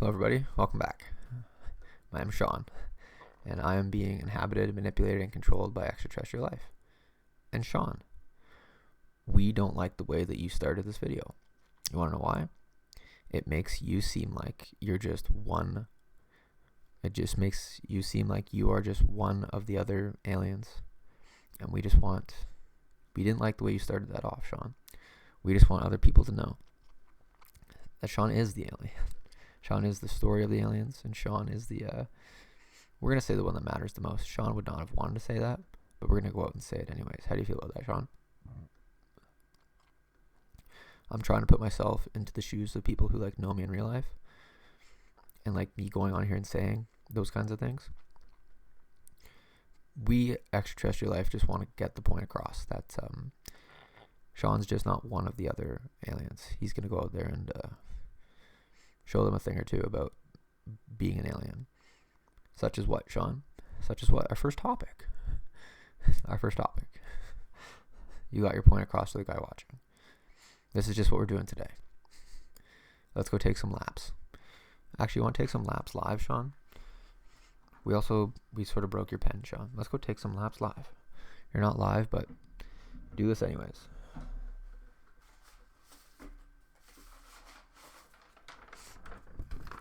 Hello, everybody. Welcome back. My name is Sean, and I am being inhabited, manipulated, and controlled by extraterrestrial life. And Sean, we don't like the way that you started this video. You want to know why? It makes you seem like you're just one. It just makes you seem like you are just one of the other aliens. And we didn't like the way you started that off, Sean. We just want other people to know that Sean is the alien. Sean is the story of the aliens, and Sean is we're going to say the one that matters the most. Sean would not have wanted to say that, but we're going to go out and say it anyways. How do you feel about that, Sean? I'm trying to put myself into the shoes of people who know me in real life, and me going on here and saying those kinds of things. We, extraterrestrial life, just want to get the point across that Sean's just not one of the other aliens. He's going to go out there and show them a thing or two about being an alien. Such as what, Sean? Such as what? Our first topic. You got your point across to the guy watching. This is just what we're doing today. Let's go take some laps. Actually, you want to take some laps live, Sean? We sort of broke your pen, Sean. Let's go take some laps live. You're not live, but do this anyways.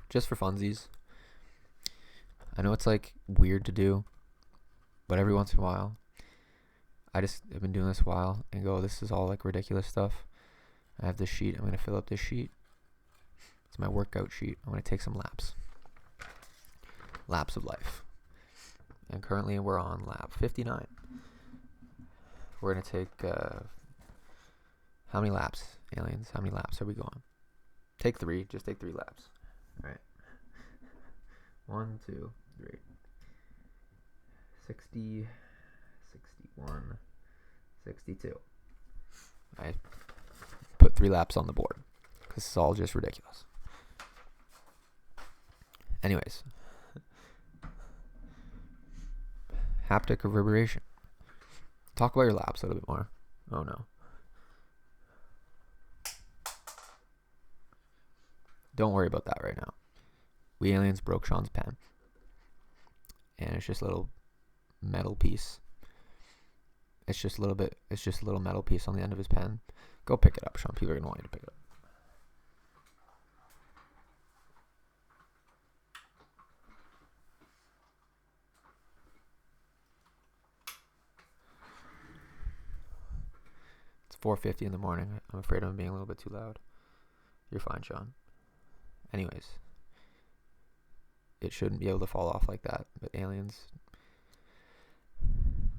Just for funsies. I know it's weird to do, but every once in a while, I've been doing this a while and go, this is all ridiculous stuff. I have this sheet. I'm going to fill up this sheet. It's my workout sheet. I'm going to take some laps. Laps of life. And currently we're on lap 59. We're going to take, how many laps, aliens? How many laps are we going? Take 3. Just take 3 laps. All right. 1, 2, 3. 60, 61, 62. I put 3 laps on the board because it's all just ridiculous. Anyways, haptic reverberation. Talk about your laps a little bit more. Oh no. Don't worry about that right now. We aliens broke Sean's pen. And it's just a little metal piece. It's just a little metal piece on the end of his pen. Go pick it up, Sean. People are going to want you to pick it up. It's 4:50 in the morning. I'm afraid I'm being a little bit too loud. You're fine, Sean. Anyways, it shouldn't be able to fall off like that, but aliens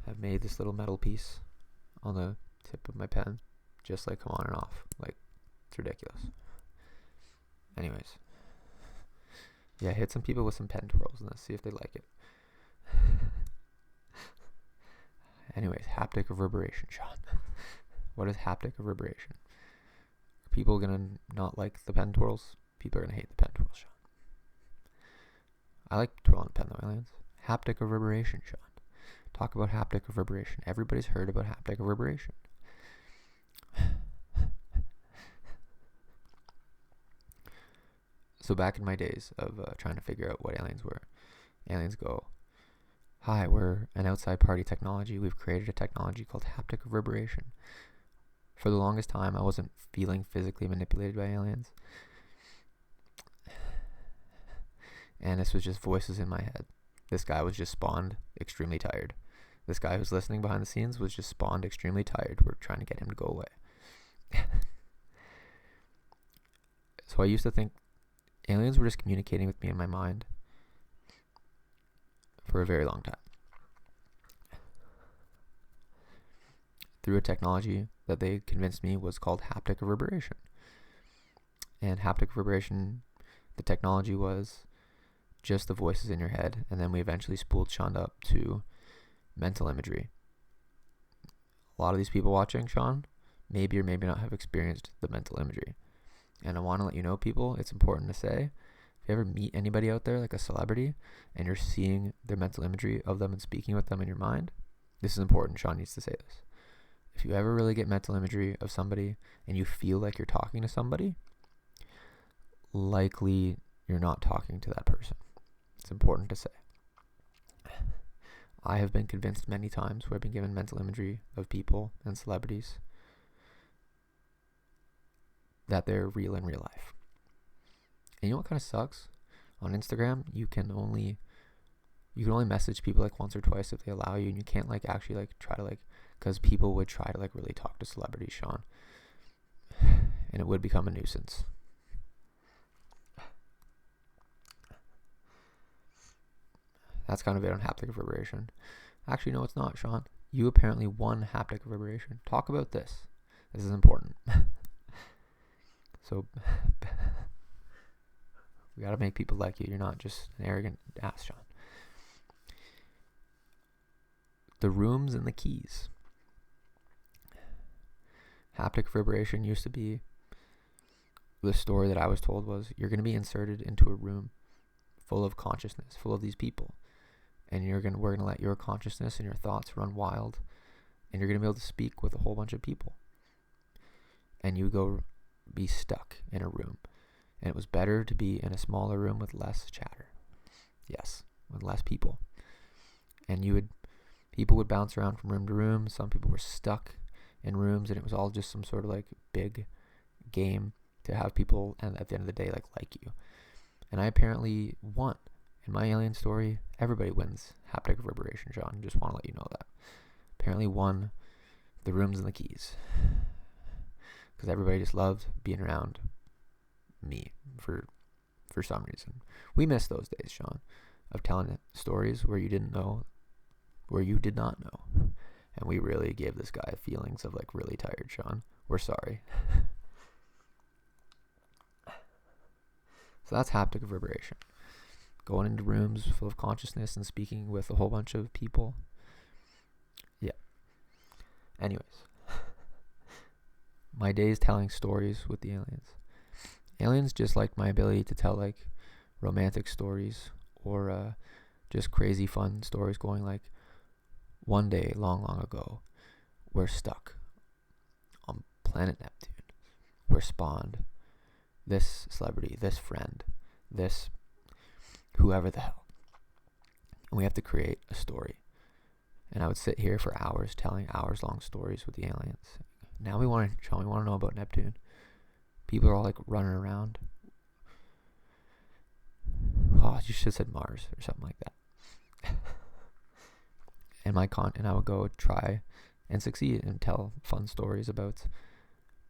have made this little metal piece on the tip of my pen just come on and off. It's ridiculous. Anyways, yeah, hit some people with some pen twirls and let's see if they like it. Anyways, haptic reverberation, Sean. What is haptic reverberation? Are people gonna not like the pen twirls? People are gonna hate the pen twirls, Sean. I like twirling the pen though, aliens. Haptic reverberation, Sean. Talk about haptic reverberation. Everybody's heard about haptic reverberation. So back in my days of trying to figure out what aliens were, aliens go, "Hi, we're an outside party technology. We've created a technology called haptic reverberation." For the longest time, I wasn't feeling physically manipulated by aliens. And this was just voices in my head. This guy was just spawned extremely tired. This guy who's listening behind the scenes was just spawned extremely tired. We're trying to get him to go away. So I used to think aliens were just communicating with me in my mind for a very long time. Through a technology that they convinced me was called haptic reverberation. And haptic reverberation, the technology was just the voices in your head, and then we eventually spooled Sean up to mental imagery. A lot of these people watching, Sean, maybe or maybe not have experienced the mental imagery. And I want to let you know, people, it's important to say, if you ever meet anybody out there, a celebrity, and you're seeing their mental imagery of them and speaking with them in your mind, this is important. Sean needs to say this. If you ever really get mental imagery of somebody and you feel like you're talking to somebody, likely you're not talking to that person. It's important to say. I have been convinced many times where I've been given mental imagery of people and celebrities that they're real in real life. And you know what kind of sucks? On Instagram, you can only message people like once or twice if they allow you, and you can't like actually like try to like, because people would try to like really talk to celebrities, Sean, and it would become a nuisance. That's kind of it on haptic reverberation. Actually, no, it's not, Sean. You apparently won haptic reverberation. Talk about this. This is important. So we gotta make people like you. You're not just an arrogant ass, Sean. The rooms and the keys. Haptic reverberation used to be, the story that I was told was, you're going to be inserted into a room full of consciousness, full of these people, and we're going to let your consciousness and your thoughts run wild, and you're going to be able to speak with a whole bunch of people, and you go be stuck in a room. And it was better to be in a smaller room with less chatter. Yes, with less people. And people would bounce around from room to room. Some people were stuck in rooms, and it was all just some sort of like big game to have people, and at the end of the day, like you. And I apparently won. In my alien story, everybody wins haptic reverberation, Sean. Just want to let you know that. Apparently won the rooms and the keys. Because everybody just loved being around me for some reason. We miss those days, Sean, of telling stories where you did not know. And we really gave this guy feelings of like really tired, Sean. We're sorry. So that's haptic reverberation. Going into rooms full of consciousness and speaking with a whole bunch of people. Yeah. Anyways. My days telling stories with the aliens. Aliens just liked my ability to tell like romantic stories or just crazy fun stories, going like, one day long ago, we're stuck on planet Neptune. We're spawned this celebrity, this friend, this whoever the hell. And we have to create a story. And I would sit here for hours telling hours-long stories with the aliens. Now we want to know about Neptune. People are all like running around. Oh, you should have said Mars or something like that. And I would go try and succeed and tell fun stories about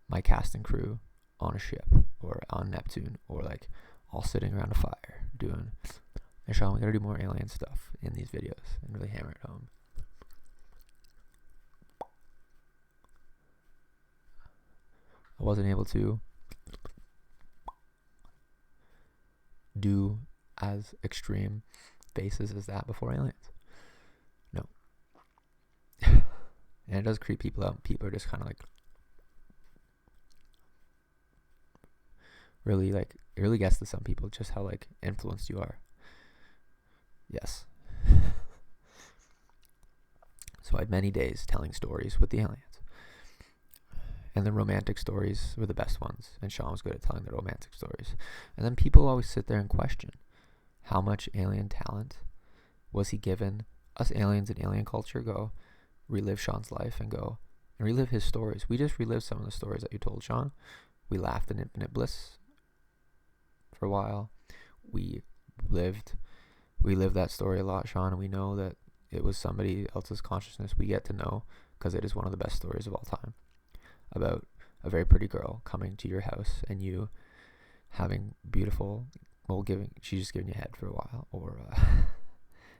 my cast and crew on a ship or on Neptune, or like all sitting around a fire doing, and Sean, we gotta do more alien stuff in these videos and really hammer it home. I wasn't able to do as extreme faces as that before aliens. No. And it does creep people out. People are just kind of like, really like, it really gets to some people just how like influenced you are. Yes. So I had many days telling stories with the aliens. And the romantic stories were the best ones. And Sean was good at telling the romantic stories. And then people always sit there and question, how much alien talent was he given? Us aliens in alien culture go relive Sean's life and go and relive his stories. We just relived some of the stories that you told, Sean. We laughed in infinite bliss for a while. We lived that story a lot, Sean, and we know that it was somebody else's consciousness. We get to know because it is one of the best stories of all time, about a very pretty girl coming to your house and you having beautiful, she's just giving you head for a while, or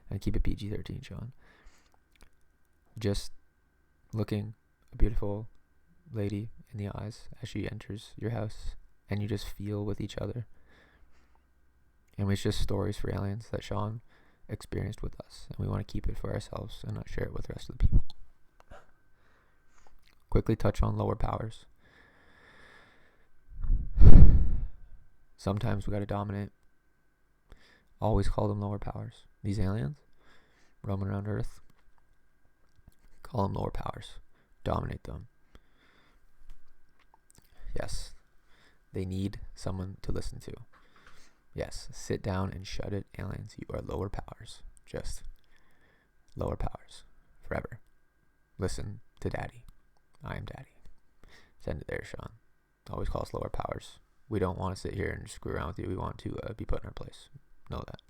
and keep it PG-13, Sean. Just looking a beautiful lady in the eyes as she enters your house, and you just feel with each other. And it's just stories for aliens that Sean experienced with us, and we want to keep it for ourselves and not share it with the rest of the people. Quickly touch on lower powers. Sometimes we got to dominate. Always call them lower powers. These aliens roaming around Earth, call them lower powers. Dominate them. Yes, they need someone to listen to. Yes, sit down and shut it, aliens. You are lower powers. Just lower powers. Forever. Listen to Daddy. I am Daddy. Send it there, Sean. Always call us lower powers. We don't want to sit here and screw around with you. We want to be put in our place. Know that.